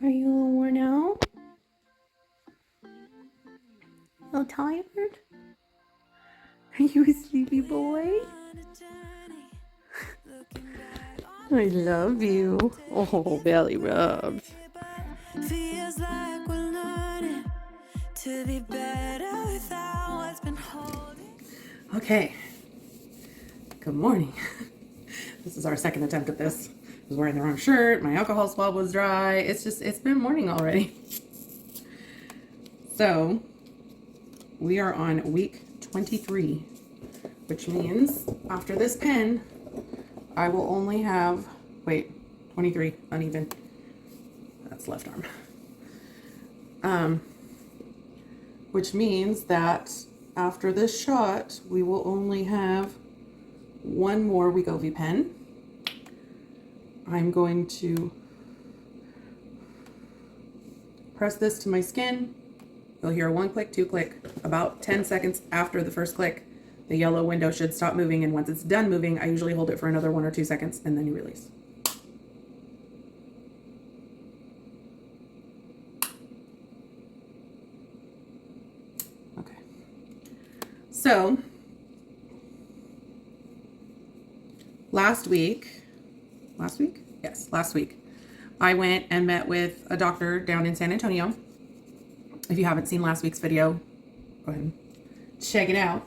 Are you all worn out? Oh, tired? Are you a sleepy boy? I love you. Oh, belly rubs. Feels like we're learning to be better without what's been holding. Okay. Good morning. This is our second attempt at this. I was wearing the wrong shirt. My alcohol swab was dry. It's been morning already. So we are on week 23, which means after this pen, I will only have, 23, uneven. That's left arm. Which means that after this shot, we will only have one more Wegovy pen. I'm going to press this to my skin. You'll hear one click, two click. About 10 seconds after the first click, the yellow window should stop moving, and once it's done moving, I usually hold it for another 1 or 2 seconds, and then you release. Okay. So, last week, I went and met with a doctor down in San Antonio. If you haven't seen last week's video, go ahead and check it out.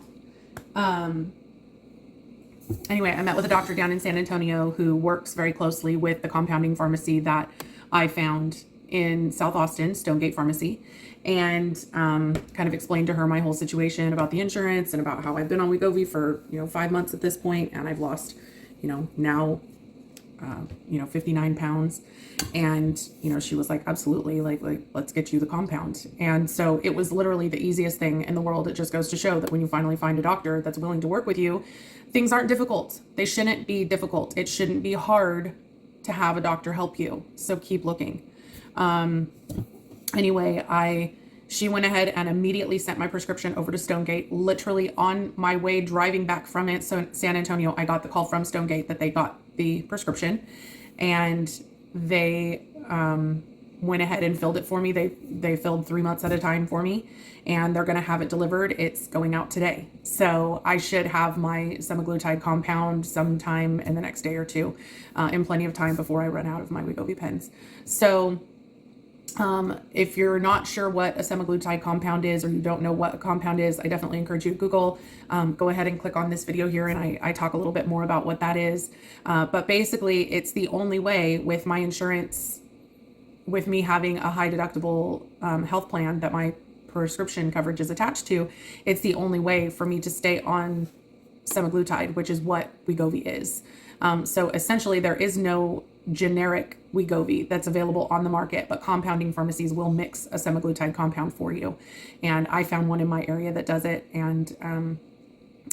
Anyway, I met with a doctor down in San Antonio who works very closely with the compounding pharmacy that I found in South Austin, Stonegate Pharmacy, and kind of explained to her my whole situation about the insurance and about how I've been on Wegovy for 5 months at this point, and I've lost now 59 pounds. And she was like, absolutely, like let's get you the compound. And so it was literally the easiest thing in the world. It just goes to show that when you finally find a doctor that's willing to work with you, things aren't difficult. They shouldn't be difficult. It shouldn't be hard to have a doctor help you. So keep looking. Anyway, she went ahead and immediately sent my prescription over to Stonegate. Literally on my way driving back from San Antonio, I got the call from Stonegate that they got the prescription, and they went ahead and filled it for me. They filled 3 months at a time for me, and they're going to have it delivered. It's going out today. So I should have my Semaglutide Compound sometime in the next day or two, in plenty of time before I run out of my Wegovy pens. So if you're not sure what a Semaglutide compound is, or you don't know what a compound is, I definitely encourage you to Google. Go ahead and click on this video here, and I talk a little bit more about what that is. But basically, it's the only way with my insurance, with me having a high deductible health plan that my prescription coverage is attached to, it's the only way for me to stay on semaglutide, which is what Wegovy is. So essentially, there is no generic Wegovy that's available on the market, but compounding pharmacies will mix a semaglutide compound for you. And I found one in my area that does it, and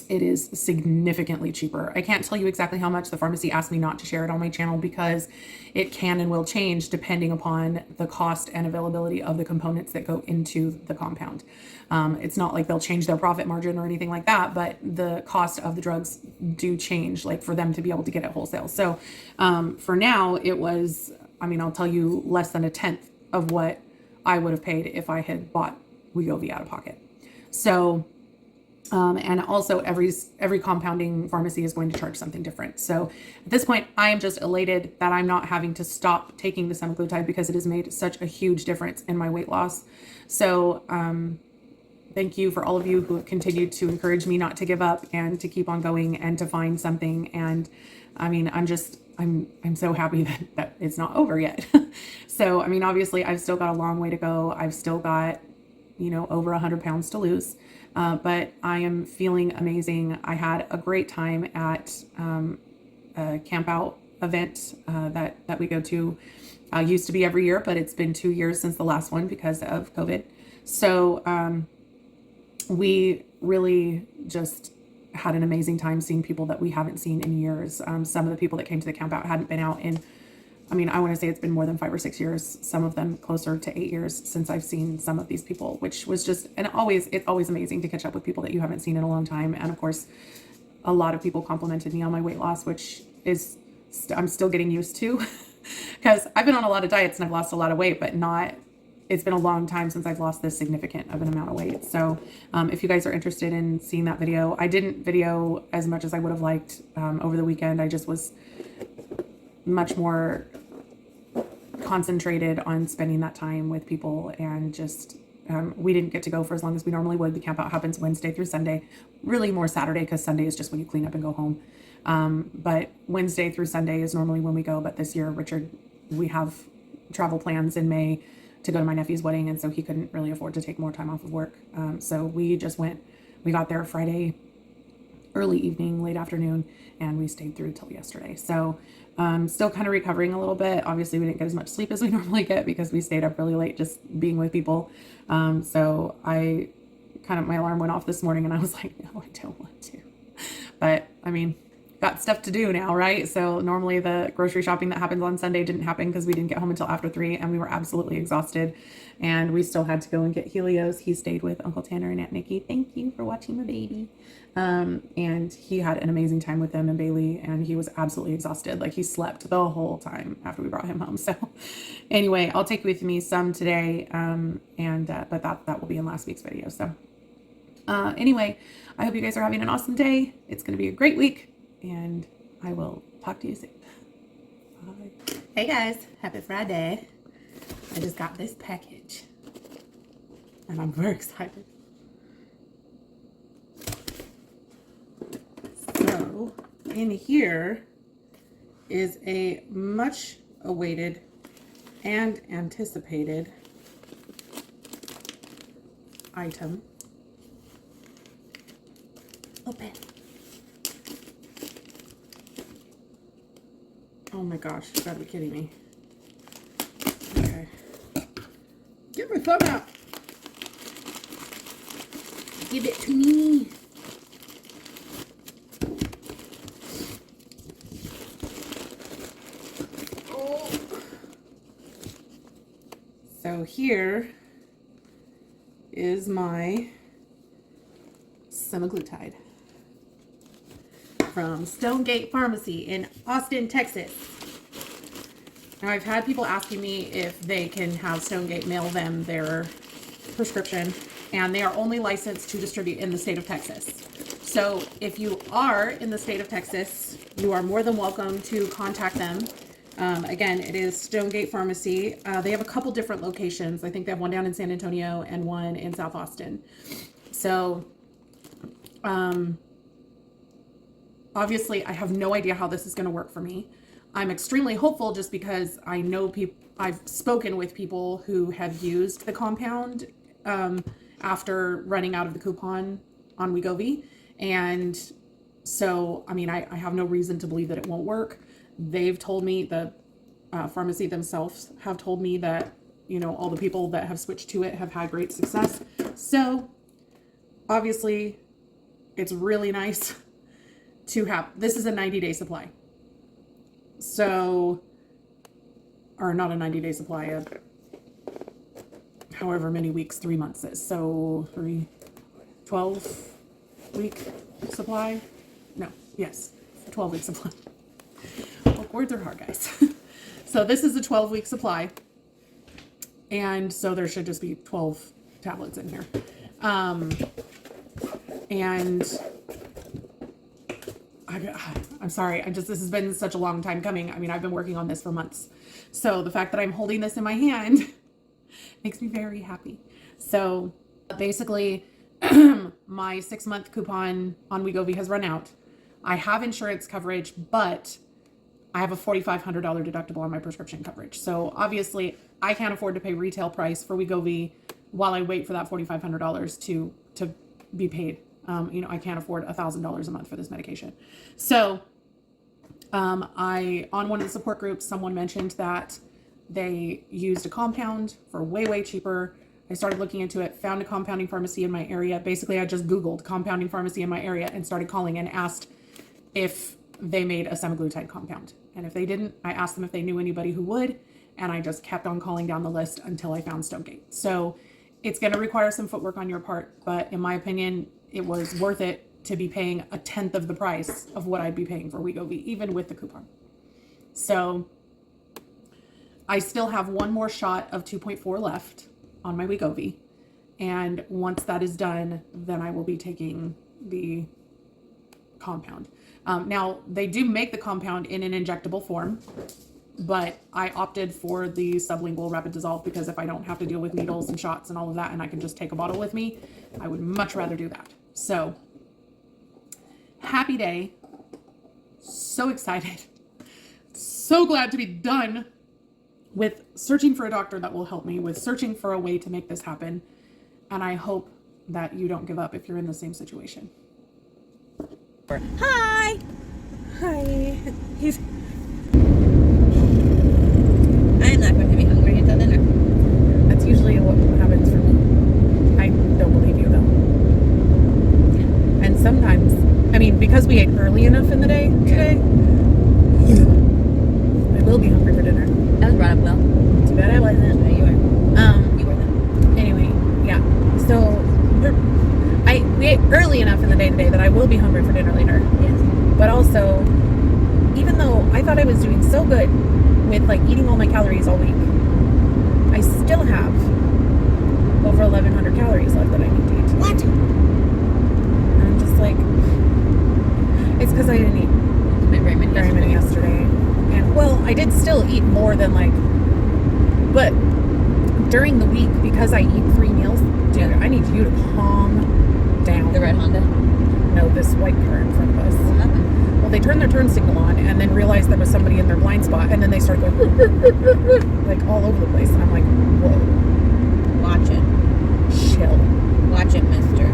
it is significantly cheaper. I can't tell you exactly how much. The pharmacy asked me not to share it on my channel because it can and will change depending upon the cost and availability of the components that go into the compound. It's not like they'll change their profit margin or anything like that, but the cost of the drugs do change, like for them to be able to get it wholesale. So for now, it was, I'll tell you, less than a tenth of what I would have paid if I had bought Wegovy out of pocket. So and also every compounding pharmacy is going to charge something different. So at this point, I am just elated that I'm not having to stop taking the semaglutide because it has made such a huge difference in my weight loss. So thank you for all of you who have continued to encourage me not to give up and to keep on going and to find something. And I'm so happy that it's not over yet. So, obviously I've still got a long way to go. I've still got, over 100 pounds to lose. But I am feeling amazing. I had a great time at a camp out event that we go to. Used to be every year, but it's been 2 years since the last one because of COVID. So we really just had an amazing time seeing people that we haven't seen in years. Some of the people that came to the camp out hadn't been out in, I want to say it's been more than 5 or 6 years, some of them closer to 8 years since I've seen some of these people, which was just, it's always amazing to catch up with people that you haven't seen in a long time. And of course, a lot of people complimented me on my weight loss, which is, I'm still getting used to. because I've been on a lot of diets and I've lost a lot of weight, but it's been a long time since I've lost this significant of an amount of weight. So if you guys are interested in seeing that video, I didn't video as much as I would have liked over the weekend. I just was much more concentrated on spending that time with people, and just we didn't get to go for as long as we normally would. The camp out happens Wednesday through Sunday, really more Saturday, because Sunday is just when you clean up and go home. But Wednesday through Sunday is normally when we go. But this year, Richard, we have travel plans in May to go to my nephew's wedding, and so he couldn't really afford to take more time off of work. So we just went. We got there Friday early evening, late afternoon, and we stayed through till yesterday. So still kind of recovering a little bit. Obviously, we didn't get as much sleep as we normally get because we stayed up really late just being with people. So I my alarm went off this morning, and I was like, no, I don't want to. But I mean, got stuff to do now, right? So normally the grocery shopping that happens on Sunday didn't happen because we didn't get home until after 3, and we were absolutely exhausted. And we still had to go and get Helios. He stayed with Uncle Tanner and Aunt Nikki. Thank you for watching my baby. And he had an amazing time with them and Bailey, and he was absolutely exhausted. Like, he slept the whole time after we brought him home. So anyway, I'll take with me some today. But that will be in last week's video. So anyway, I hope you guys are having an awesome day. It's going to be a great week, and I will talk to you soon. Bye. Hey guys, happy Friday. I just got this package, and I'm very excited. So in here is a much awaited and anticipated item. Open. Oh my gosh, you gotta be kidding me. Okay. Get my phone out. Give it to me. Oh. So here is my semaglutide from Stonegate Pharmacy in Austin, Texas. Now, I've had people asking me if they can have Stonegate mail them their prescription, and they are only licensed to distribute in the state of Texas. So if you are in the state of Texas, you are more than welcome to contact them. Again, it is Stonegate Pharmacy. They have a couple different locations. I think they have one down in San Antonio and one in South Austin. So obviously, I have no idea how this is going to work for me. I'm extremely hopeful just because I know I've spoken with people who have used the compound after running out of the coupon on Wegovy. And so, I mean, I have no reason to believe that it won't work. They've told me, the pharmacy themselves have told me that, you know, all the people that have switched to it have had great success. So obviously, it's really nice to have. This is a 90-day supply. So, or not a 90-day supply, of however many weeks 3 months is. So 12-week supply? No, yes, 12-week supply. Look, words are hard, guys. So this is a 12-week supply. And so there should just be 12 tablets in here. And I'm sorry. This has been such a long time coming. I mean, I've been working on this for months. So the fact that I'm holding this in my hand makes me very happy. So basically, my 6-month coupon on Wegovy has run out. I have insurance coverage, but I have a $4,500 deductible on my prescription coverage. So obviously, I can't afford to pay retail price for Wegovy while I wait for that $4,500 to be paid. You know, I can't afford $1,000 a month for this medication. So on one of the support groups, someone mentioned that they used a compound for way, way cheaper. I started looking into it, found a compounding pharmacy in my area. Basically, I just Googled compounding pharmacy in my area and started calling and asked if they made a semaglutide compound. And if they didn't, I asked them if they knew anybody who would. And I just kept on calling down the list until I found Stonegate. So it's going to require some footwork on your part. But in my opinion, it was worth it to be paying 1/10 of the price of what I'd be paying for Wegovy, even with the coupon. So I still have one more shot of 2.4 left on my Wegovy. And once that is done, then I will be taking the compound. Now, they do make the compound in an injectable form, but I opted for the sublingual rapid dissolve because if I don't have to deal with needles and shots and all of that, and I can just take a bottle with me, I would much rather do that. So, happy day. So excited. So glad to be done with searching for a doctor that will help me, with searching for a way to make this happen. And I hope that you don't give up if you're in the same situation. Hi! Hi. I'm not going to be hungry until dinner. That's usually what happens for me. I don't believe you though. Yeah. And sometimes, I mean, because we ate early enough in the day today, I will be hungry for dinner. That was brought up well. Too bad I wasn't. No, you were. You were then. Anyway, yeah. So we ate early enough in the day today that I will be hungry for dinner later. Yes. But also, even though I thought I was doing so good with like eating all my calories all week, I still have over 1,100 calories left that I need to eat. What? And I'm just like, it's because I didn't eat very many yesterday. And well, I did still eat more than like, but during the week, because I eat 3 meals, dude, I need you to calm down. The red Honda? No, this white car in front of us. What happened? Well, they turned their turn signal on and then realized there was somebody in their blind spot, and then they started going like all over the place, and I'm like, whoa. Watch it. Chill. Watch it, mister.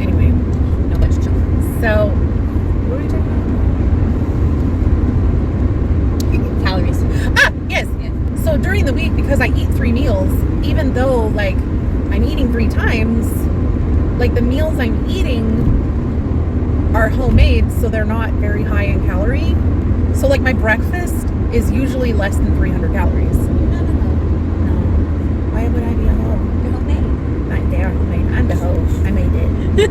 Anyway. No, but chill. So, what are we talking about? Calories. Ah, yes. So during the week, because I eat 3 meals, even though like I'm eating 3 times, like the meals I'm eating are homemade, so they're not very high in calorie. So like my breakfast is usually less than 300 calories. You're not a hoe. No. Why would I be a hoe? You're homemade. They are homemade. I'm the hoe. I made it.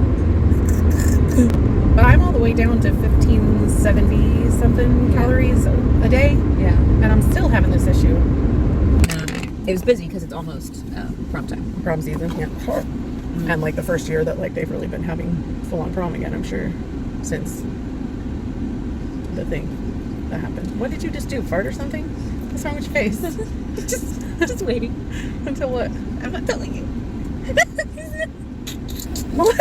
But I'm all the way down to 1570 something calories a day. Yeah. And I'm still having this issue. It was busy because it's almost prom time. Prom season, yeah. And like the first year that like they've really been having full on prom again, I'm sure, since the thing that happened. What did you just do? Fart or something? What's wrong with your face? just waiting. Until what? I'm not telling you. What?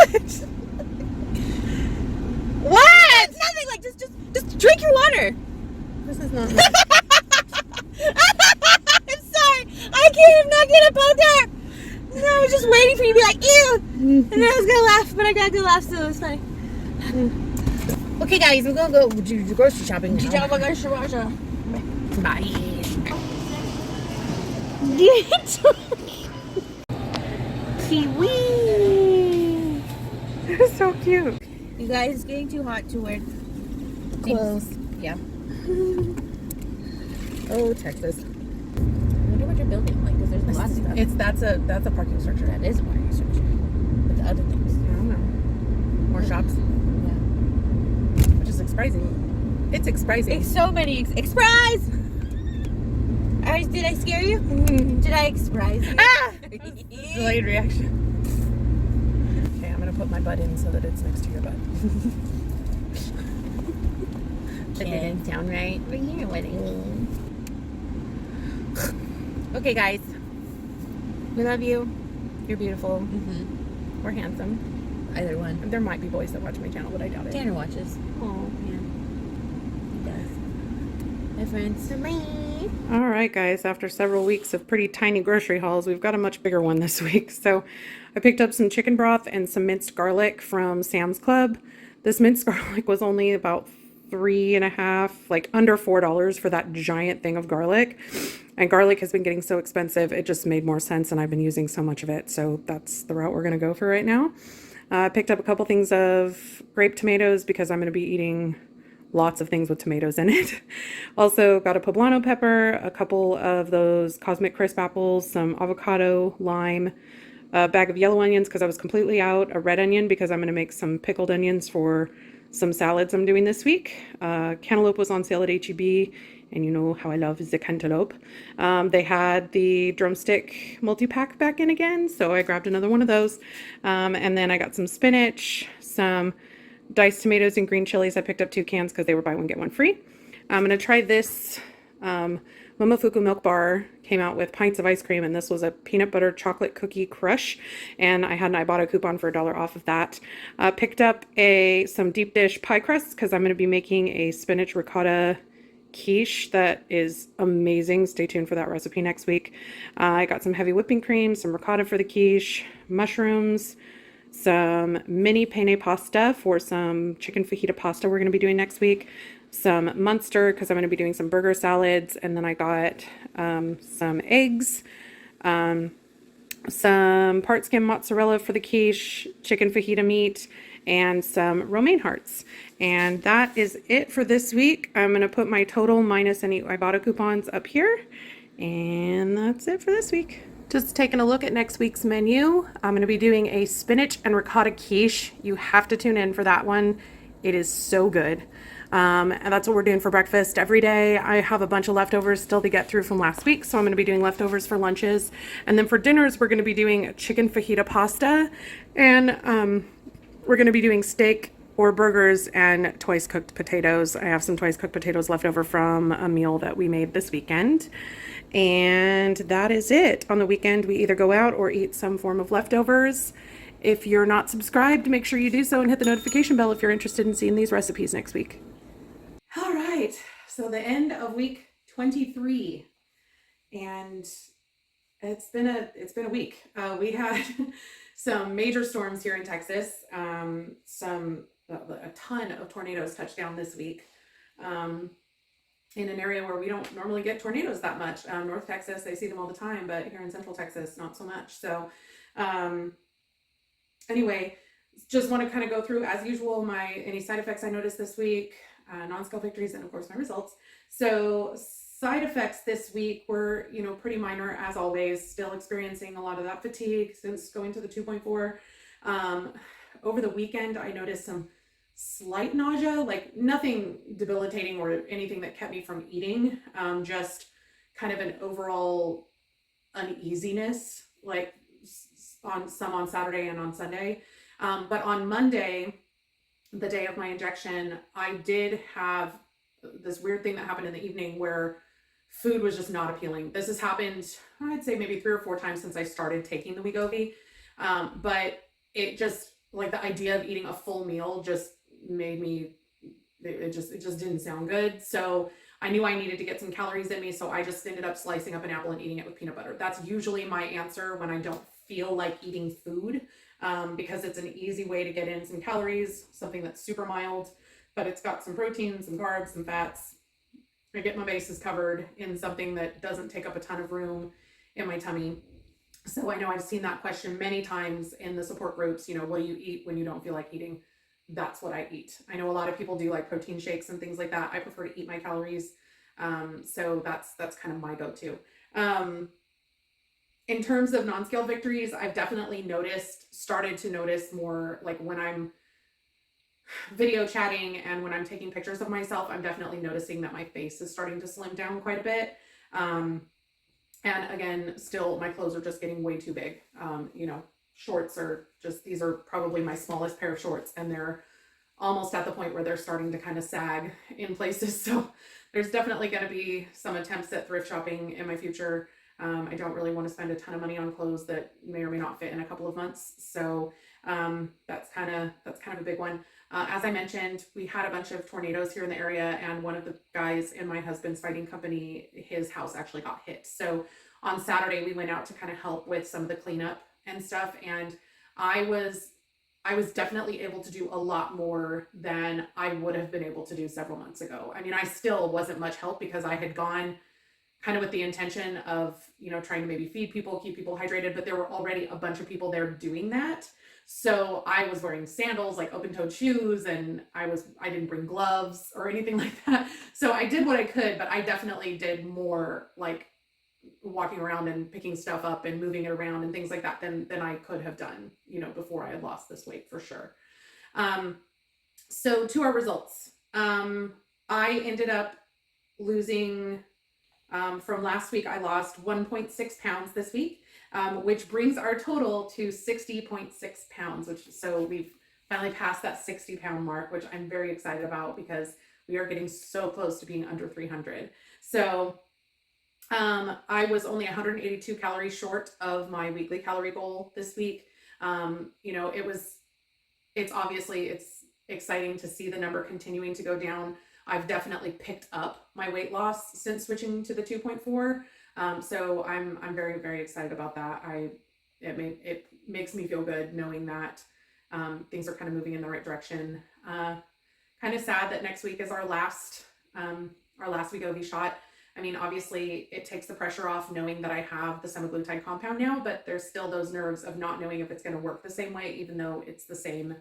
What? It's nothing. Like just drink your water. This is not. I'm sorry. I can't. I'm not gonna poke her. No, I was just waiting for you to be like, ew. And then I was gonna laugh, but I got a good laugh, so it was funny. Okay, guys, we're gonna go do grocery shopping now. Bye. Kiwi. They're so cute. You guys, it's getting too hot to wear Clothes. Yeah. Oh, Texas. I wonder what you're building, like, because there's a lot of stuff. That's a parking structure. That is a parking structure. But the other things. I don't know. More shops. Yeah. Which is surprising. It's surprising. It's so many. Surprise! Did I scare you? Did I surprise you? Ah! Delayed reaction. Okay, I'm gonna put my butt in so that it's next to your butt. That didn't sound right. But you know what I mean. Okay, guys. We love you. You're beautiful. Mm-hmm. We're handsome. Either one. There might be boys that watch my channel, but I doubt it. Tanner watches. Oh, Yeah. He does. Hi, friends. Bye. All right, guys. After several weeks of pretty tiny grocery hauls, we've got a much bigger one this week. So I picked up some chicken broth and some minced garlic from Sam's Club. This minced garlic was only about $3.50, like under $4 for that giant thing of garlic. And garlic has been getting so expensive, it just made more sense, and I've been using so much of it. So that's the route we're going to go for right now. I picked up a couple things of grape tomatoes because I'm going to be eating lots of things with tomatoes in it. Also got a poblano pepper, a couple of those Cosmic Crisp apples, some avocado, lime, a bag of yellow onions because I was completely out, a red onion because I'm going to make some pickled onions for some salads I'm doing this week. Cantaloupe was on sale at H-E-B, and you know how I love the cantaloupe. They had the drumstick multi-pack back in again, so I grabbed another one of those. And then I got some spinach, some diced tomatoes and green chilies. I picked up 2 cans because they were buy one get one free. I'm gonna try this Momofuku milk bar. Came out with pints of ice cream, and this was a peanut butter chocolate cookie crush, and I bought a coupon for $1 off of that. Picked up some deep dish pie crusts because I'm going to be making a spinach ricotta quiche that is amazing. Stay tuned for that recipe next week. I got some heavy whipping cream, some ricotta for the quiche, mushrooms, some mini penne pasta for some chicken fajita pasta we're going to be doing next week, some Munster because I'm going to be doing some burger salads, and then I got some eggs, some part skim mozzarella for the quiche, chicken fajita meat, and some romaine hearts. And that is it for this week. I'm going to put my total minus any Ibotta coupons up here, and that's it for this week. Just taking a look at next week's menu. I'm going to be doing a spinach and ricotta quiche. You have to tune in for that one. It is so good. And that's what we're doing for breakfast every day. I have a bunch of leftovers still to get through from last week, so I'm going to be doing leftovers for lunches. And then for dinners, we're going to be doing chicken fajita pasta, and we're going to be doing steak or burgers and twice cooked potatoes. I have some twice cooked potatoes left over from a meal that we made this weekend. And that is it. On the weekend, we either go out or eat some form of leftovers. If you're not subscribed, make sure you do so and hit the notification bell if you're interested in seeing these recipes next week. All right, so the end of week 23, and it's been a week. We had some major storms here in Texas. A ton of tornadoes touched down this week. In an area where we don't normally get tornadoes that much. North Texas, they see them all the time, but here in Central Texas, not so much. So anyway, just want to kind of go through, as usual, any side effects I noticed this week, non-scale victories, and of course my results. So side effects this week were, pretty minor as always, still experiencing a lot of that fatigue since going to the 2.4. Over the weekend, I noticed some slight nausea, like nothing debilitating or anything that kept me from eating, just kind of an overall uneasiness, like on Saturday and on Sunday. But on Monday, the day of my injection, I did have this weird thing that happened in the evening where food was just not appealing. This has happened, I'd say maybe 3 or 4 times since I started taking the Wegovy. But it just, like, the idea of eating a full meal just made me, it just didn't sound good. So I knew I needed to get some calories in me, so I just ended up slicing up an apple and eating it with peanut butter. That's usually my answer when I don't feel like eating food, because it's an easy way to get in some calories, something that's super mild, but it's got some protein, some carbs, some fats. I get my bases covered in something that doesn't take up a ton of room in my tummy. So I know I've seen that question many times in the support groups, what do you eat when you don't feel like eating? That's what I eat. I know a lot of people do like protein shakes and things like that. I prefer to eat my calories. So that's kind of my go-to. In terms of non-scale victories, I've definitely started to notice more, like when I'm video chatting and when I'm taking pictures of myself, I'm definitely noticing that my face is starting to slim down quite a bit. And again, still my clothes are just getting way too big. Shorts are these are probably my smallest pair of shorts, and they're almost at the point where they're starting to kind of sag in places. So there's definitely going to be some attempts at thrift shopping in my future. I don't really want to spend a ton of money on clothes that may or may not fit in a couple of months. So that's kind of a big one. As I mentioned, we had a bunch of tornadoes here in the area, and one of the guys in my husband's fighting company, his house actually got hit. So on Saturday, we went out to kind of help with some of the cleanup and stuff, and I was definitely able to do a lot more than I would have been able to do several months ago. I mean, I still wasn't much help because I had gone kind of with the intention of, trying to maybe feed people, keep people hydrated, but there were already a bunch of people there doing that. So I was wearing sandals, like open-toed shoes, and I didn't bring gloves or anything like that. So I did what I could, but I definitely did more, like walking around and picking stuff up and moving it around and things like that than I could have done, before I had lost this weight, for sure. So to our results, I ended up losing, from last week, I lost 1.6 pounds this week, which brings our total to 60.6 pounds, so we've finally passed that 60-pound mark, which I'm very excited about because we are getting so close to being under 300. So I was only 182 calories short of my weekly calorie goal this week. It's exciting to see the number continuing to go down. I've definitely picked up my weight loss since switching to the 2.4. So I'm very, very excited about that. It makes me feel good knowing that things are kind of moving in the right direction. Kind of sad that next week is our last Wegovy shot. I mean, obviously it takes the pressure off knowing that I have the semaglutide compound now, but there's still those nerves of not knowing if it's going to work the same way, even though it's the same,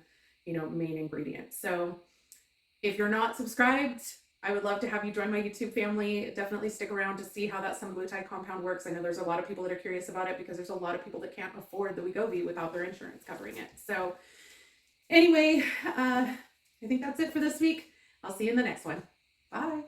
main ingredient. So if you're not subscribed, I would love to have you join my YouTube family. Definitely stick around to see how that semaglutide compound works. I know there's a lot of people that are curious about it because there's a lot of people that can't afford the Wegovy without their insurance covering it. So anyway, I think that's it for this week. I'll see you in the next one. Bye.